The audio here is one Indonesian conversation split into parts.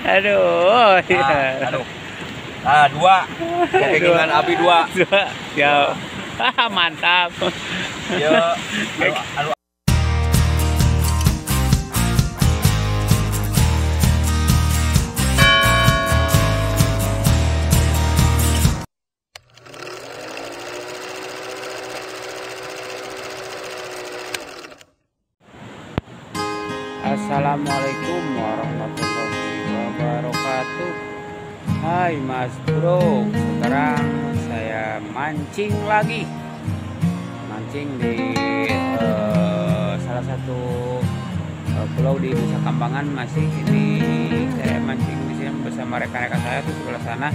Aduh, Aduh. Ah, dua. Kekingan Abi dua. Ya, mantap. Ya. Aduh. Assalamualaikum warahmatullahi wabarakatuh. Hai Mas Bro, sekarang saya mancing lagi. Mancing di salah satu pulau di Nusa Kambangan. Masih ini saya mancing di sini bersama rekan-rekan saya di sebelah sana.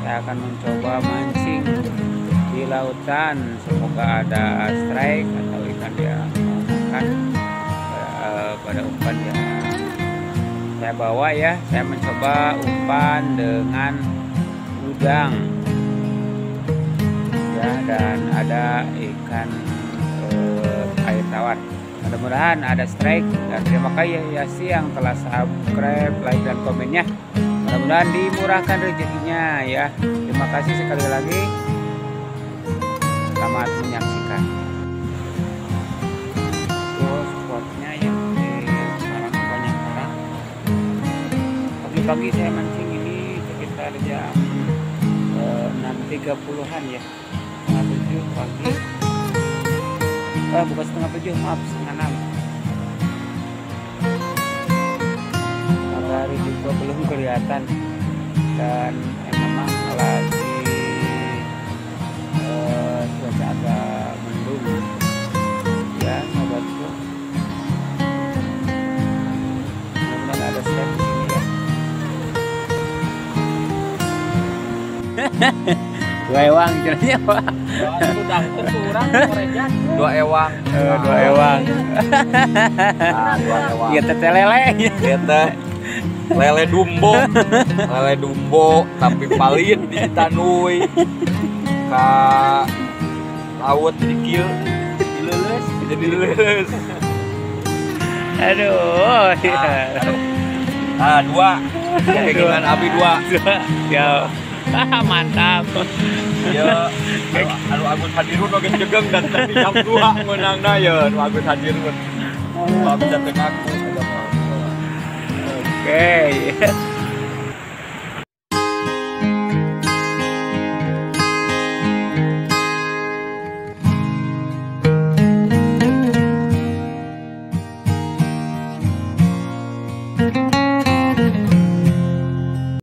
Saya akan mencoba mancing di lautan. Semoga ada strike atau ikan yang makan pada umpan yang saya bawa ya. Saya mencoba umpan dengan udang ya, dan ada ikan air tawar. Mudah-mudahan ada strike, dan terima kasih yang telah subscribe, like, dan komennya. Mudah-mudahan dimurahkan rezekinya ya. Terima kasih sekali lagi. Selamat menyaksikan. Pagi saya mancing ini sekitar jam 6.30-an ya, setengah 7 pagi. Bukan setengah 7, maaf, setengah 6. Matahari juga belum kelihatan, dan memang lagi cuaca agak mendung ya sobatku. Mudah-mudahan ada strike di sini ya. Dua ewang jelasnya Pak. Dua ewang. Dua ewang. Dua ewang. Iya tete lele. Kita lele dumbo tapi palit di tanui ka laut jadi kieu jadi lulus. Aduh. Ah, dua. Kekingan Abi dua. Ya. Mantap. Ya. Anu Agus hadirun oge jegeng dan tadi jam 2 meunangna ya anu Agus hadirun. Bisa tengah aku. Oke.